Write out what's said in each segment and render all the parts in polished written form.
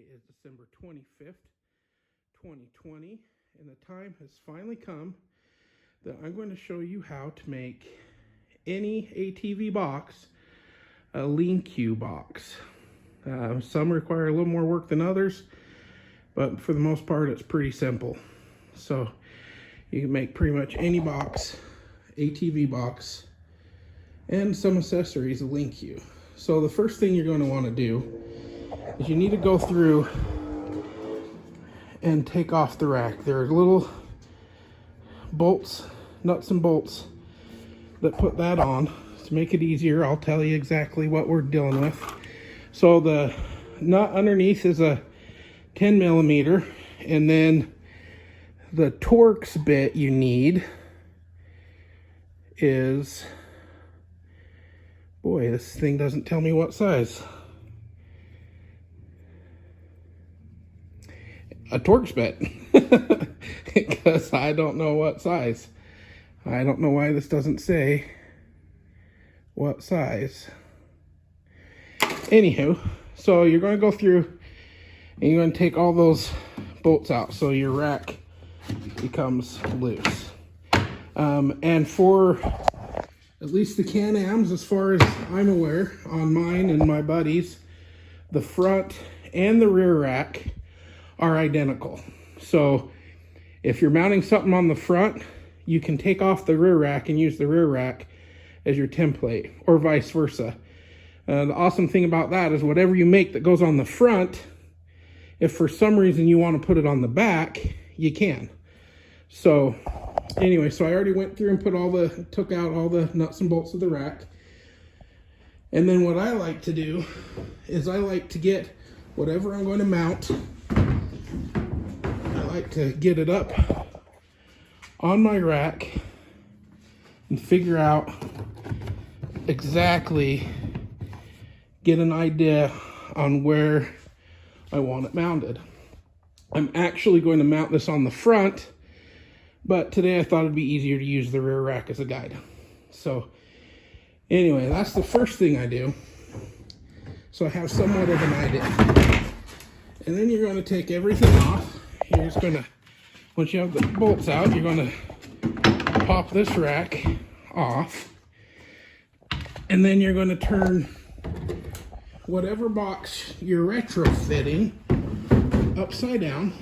Today is December 25th, 2020, and the time has finally come that I'm going to show you how to make any ATV box a Linq box. Some require a little more work than others, but for the most part it's pretty simple. So you can make pretty much any box, ATV box, and some accessories a Linq. So the first thing you're going to want to do is you need to go through and take off the rack. There are little bolts, nuts and bolts that put that on. To make it easier, I'll tell you exactly what we're dealing with. So the nut underneath is a 10 millimeter, and then the Torx bit you need is, boy, this thing doesn't tell me what size. A Torx bit, because I don't know what size. I don't know why this doesn't say what size. Anywho, so you're going to go through and you're going to take all those bolts out so your rack becomes loose. And for at least the Can-Ams, as far as I'm aware, on mine and my buddies, the front and the rear rack are identical. So if you're mounting something on the front, you can take off the rear rack and use the rear rack as your template, or vice versa. The awesome thing about that is whatever you make that goes on the front, if for some reason you want to put it on the back, you can. So anyway, so I already went through and took out all the nuts and bolts of the rack. And then what I like to do is I like to get whatever I'm going to mount, I like to get it up on my rack and figure out exactly, get an idea on where I want it mounted. I'm actually going to mount this on the front, but today I thought it'd be easier to use the rear rack as a guide. So anyway, that's the first thing I do, so I have somewhat of an idea. And then you're going to take everything off. You're just going to, once you have the bolts out, you're going to pop this rack off. And then you're going to turn whatever box you're retrofitting upside down.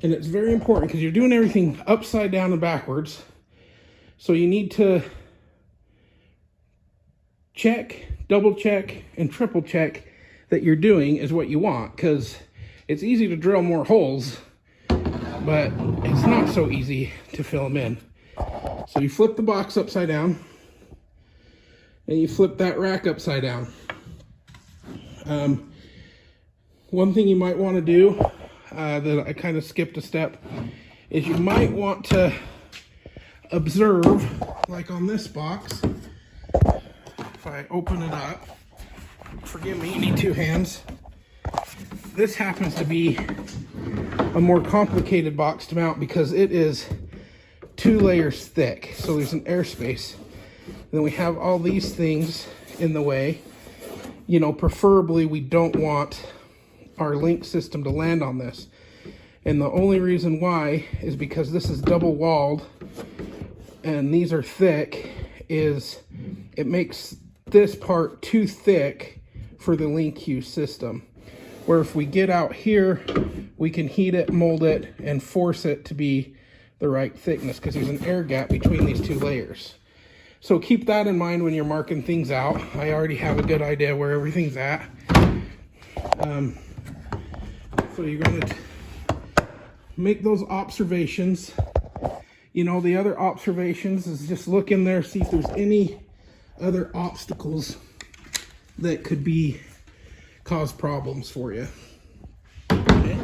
And it's very important because you're doing everything upside down and backwards. So you need to check, double check, and triple check that you're doing is what you want, because it's easy to drill more holes, but it's not so easy to fill them in. So you flip the box upside down, and you flip that rack upside down. One thing you might want to do, that I kind of skipped a step, is you might want to observe, like on this box, if I open it up, forgive me, you need two hands. This happens to be a more complicated box to mount because it is 2 layers thick. So there's an airspace. Then we have all these things in the way. You know, preferably we don't want our Linq system to land on this. And the only reason why is because this is double walled and these are thick, is it makes this part too thick for the Linq system. Where if we get out here, we can heat it, mold it, and force it to be the right thickness because there's an air gap between these 2 layers. So keep that in mind when you're marking things out. I already have a good idea where everything's at. So you're going to make those observations. You know, the other observations is just look in there, see if there's any other obstacles that could cause problems for you. Okay.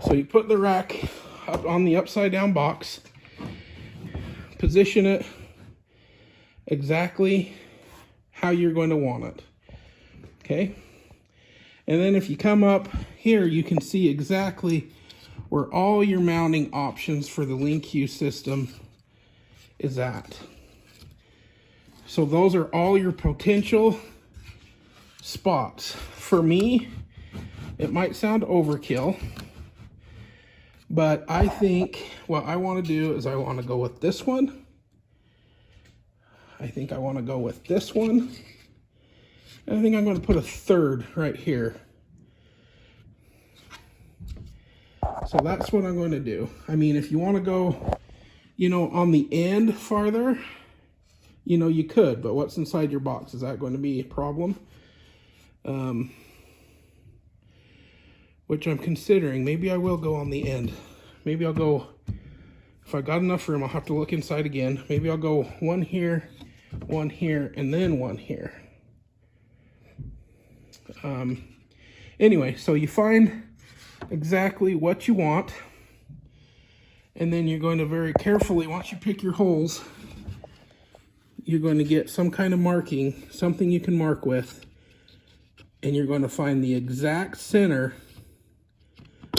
So you put the rack up on the upside down box, position it exactly how you're going to want it. Okay. And then if you come up here, you can see exactly where all your mounting options for the Linq system is at. So those are all your potential spots. For me, It might sound overkill, but I think what I want to do is I want to go with this one. I think I want to go with this one. And I think I'm going to put a third right here. So that's what I'm going to do. I mean, if you want to go, you know, on the end farther, you know, you could, but what's inside your box? Is that going to be a problem? Which I'm considering. Maybe I will go on the end. Maybe I'll go, if I got enough room, I'll have to look inside again. Maybe I'll go one here, and then one here. Anyway, so you find exactly what you want, and then you're going to very carefully, once you pick your holes, you're going to get some kind of marking, something you can mark with, and you're going to find the exact center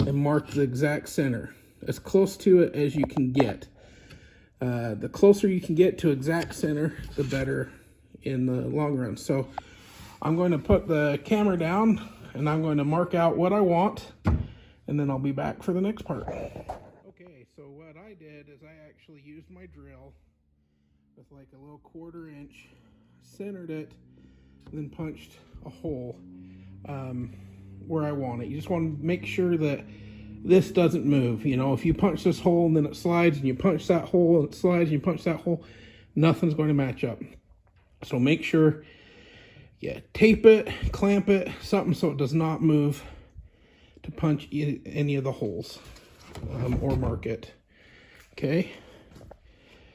and mark the exact center, as close to it as you can get. The closer you can get to exact center, the better in the long run. So I'm going to put the camera down and I'm going to mark out what I want, and then I'll be back for the next part. Okay, so what I did is I actually used my drill with like a little 1/4 inch, centered it, and then punched a hole where I want it. You just want to make sure that this doesn't move. You know, if you punch this hole and then it slides, and you punch that hole and it slides, and you punch that hole, nothing's going to match up. So make sure you tape it, clamp it, something so it does not move to punch any of the holes or mark it. Okay.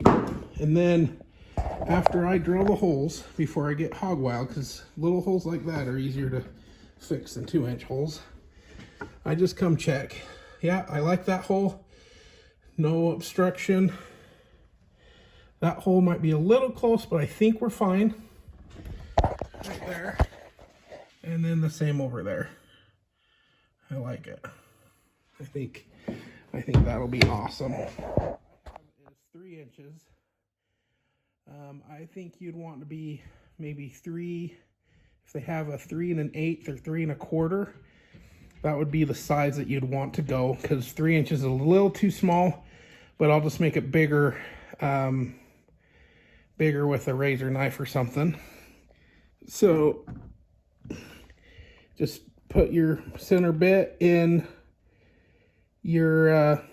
And then after I drill the holes, before I get hog wild, because little holes like that are easier to fix than 2-inch holes, I just come check. Yeah, I like that hole. No obstruction. That hole might be a little close, but I think we're fine. Right there. And then the same over there. I like it. I think that'll be awesome. It's 3 inches. I think you'd want to be maybe 3, if they have a 3 1/8 or 3 1/4, that would be the size that you'd want to go, because 3 inches is a little too small, but I'll just make it bigger, bigger with a razor knife or something. So just put your center bit in your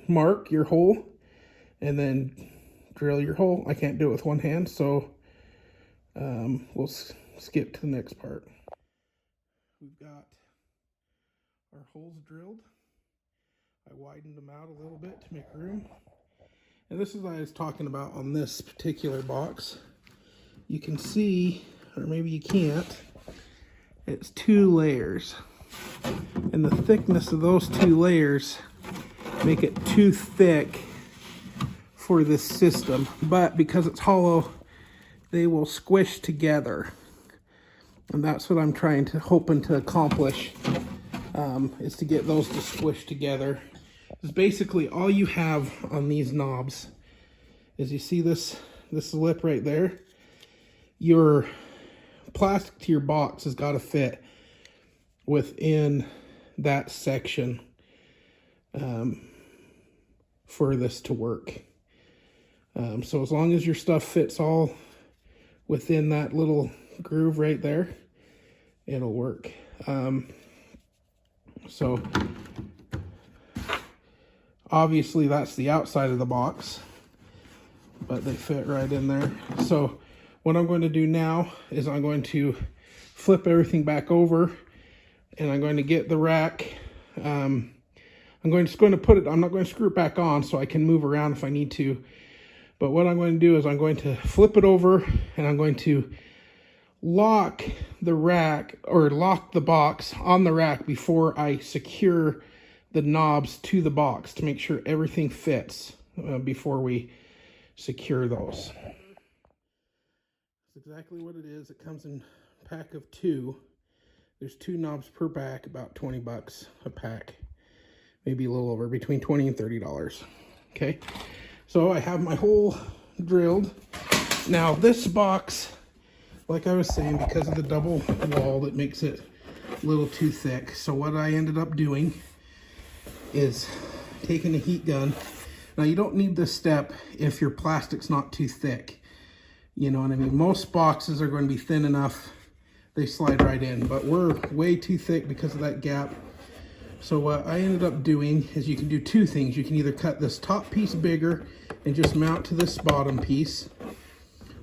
mark, your hole, and then drill your hole. I can't do it with one hand, so we'll skip to the next part. We've got our holes drilled. I widened them out a little bit to make room. And this is what I was talking about on this particular box. You can see, or maybe you can't, it's 2 layers. And the thickness of those 2 layers make it too thick for this system. But because it's hollow, they will squish together. And that's what I'm hoping to accomplish, is to get those to squish together. Because basically all you have on these knobs is, you see this lip right there? Your plastic to your box has got to fit within that section for this to work. So as long as your stuff fits all within that little groove right there, it'll work. So obviously that's the outside of the box, but they fit right in there. So what I'm going to do now is I'm going to flip everything back over, and I'm going to get the rack. I'm just going to put it, I'm not going to screw it back on so I can move around if I need to. But what I'm going to do is I'm going to flip it over, and I'm going to lock the rack, or lock the box on the rack before I secure the knobs to the box, to make sure everything fits before we secure those. That's exactly what it is. It comes in a pack of 2. There's 2 knobs per pack, about 20 bucks a pack, maybe a little over, between $20 and $30. Okay, so I have my hole drilled. Now this box, like I was saying, because of the double wall that makes it a little too thick. So what I ended up doing is taking a heat gun. Now you don't need this step if your plastic's not too thick. You know what I mean? Most boxes are going to be thin enough, they slide right in, but we're way too thick because of that gap. So what I ended up doing is you can do two things. You can either cut this top piece bigger and just mount to this bottom piece,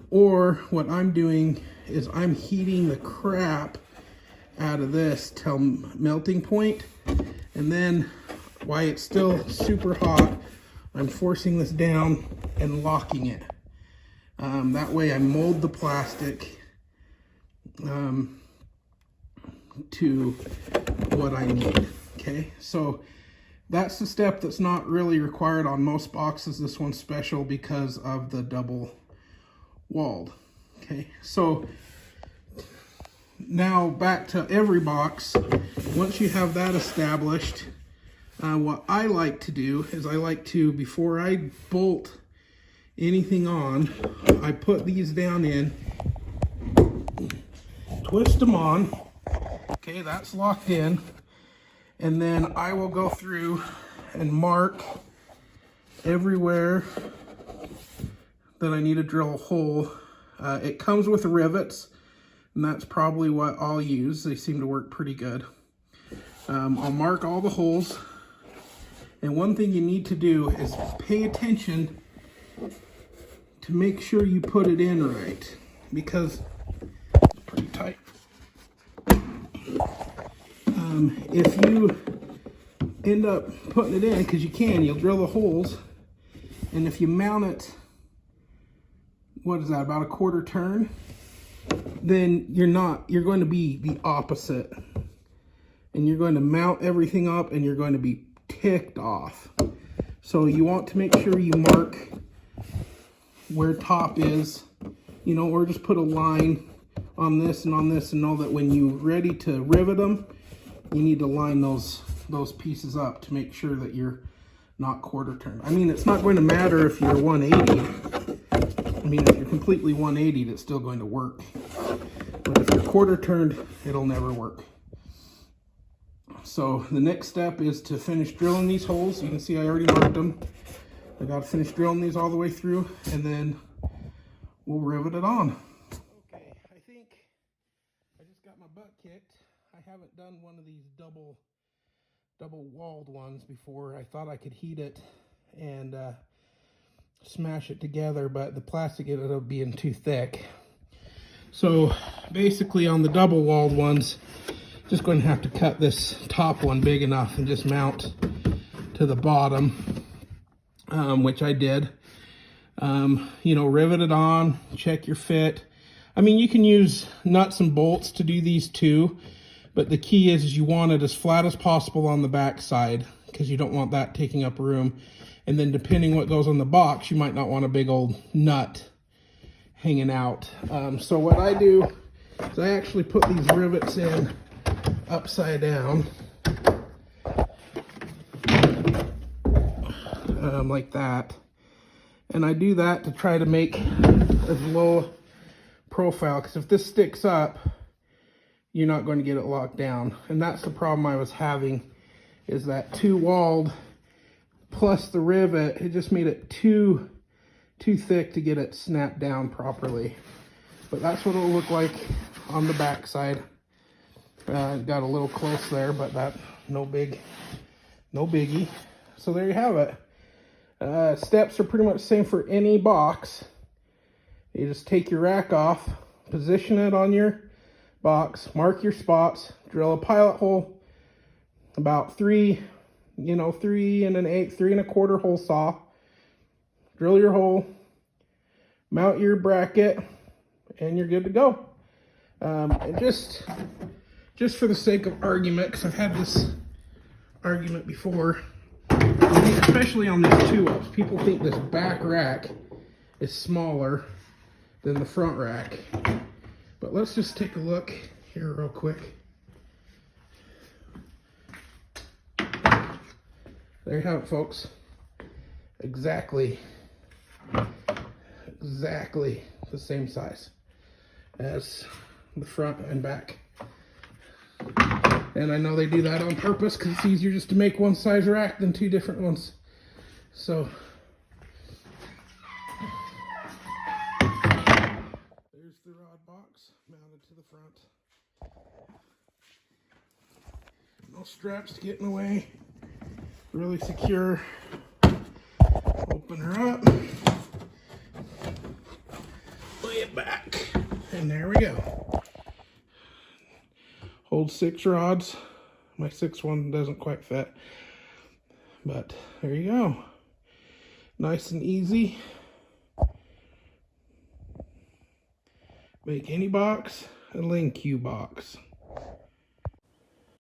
or what I'm doing is I'm heating the crap out of this till melting point, and then while it's still super hot, I'm forcing this down and locking it. That way I mold the plastic to what I need. Okay, so that's the step that's not really required on most boxes. This one's special because of the double walled. Okay, so now back to every box. Once you have that established, what I like to do is I like to, before I bolt anything on, I put these down in, twist them on. Okay, that's locked in. And then I will go through and mark everywhere that I need to drill a hole. It comes with rivets, and that's probably what I'll use. They seem to work pretty good. I'll mark all the holes. And one thing you need to do is pay attention to make sure you put it in right, because it's pretty tight. If you end up putting it in, because you can, you'll drill the holes, and if you mount it, what is that, about a quarter turn, then you're going to be the opposite, and you're going to mount everything up and you're going to be ticked off. So you want to make sure you mark where top is, you know, or just put a line on this and know that when you're ready to rivet them, you need to line those pieces up to make sure that you're not quarter turned. I mean, it's not going to matter if you're 180. I mean, if you're completely 180, it's still going to work. But if you're quarter turned, it'll never work. So the next step is to finish drilling these holes. You can see I already marked them. I got to finish drilling these all the way through, and then we'll rivet it on. Okay, I think I just got my butt kicked. I haven't done one of these double walled ones before. I thought I could heat it and smash it together, but the plastic ended up being too thick. So basically on the double walled ones, just going to have to cut this top one big enough and just mount to the bottom, which I did. You know, rivet it on, check your fit. I mean, you can use nuts and bolts to do these too, but the key is you want it as flat as possible on the back side, because you don't want that taking up room. And then depending what goes on the box, you might not want a big old nut hanging out. So what I do is I actually put these rivets in upside down, like that. And I do that to try to make as low profile, because if this sticks up, you're not going to get it locked down. And that's the problem I was having, is that two walled plus the rivet, it just made it too thick to get it snapped down properly. But that's what it'll look like on the back side. Got a little close there, but that no biggie. So there you have it. Steps are pretty much the same for any box. You just take your rack off, position it on your box, mark your spots, drill a pilot hole, about 3 3.25 hole saw, drill your hole, mount your bracket, and you're good to go. And just for the sake of argument, because I've had this argument before, especially on these 2-ups, people think this back rack is smaller than the front rack. But let's just take a look here real quick. There you have it, folks. Exactly the same size as the front and back. And I know they do that on purpose because it's easier just to make one size rack than two different ones. So there's the rod box mounted to the front. No straps to get in the way. Really secure. Open her up. Lay it back. And there we go. Holds 6 rods. My 6th one doesn't quite fit. But there you go. Nice and easy. Make any box a Linq box.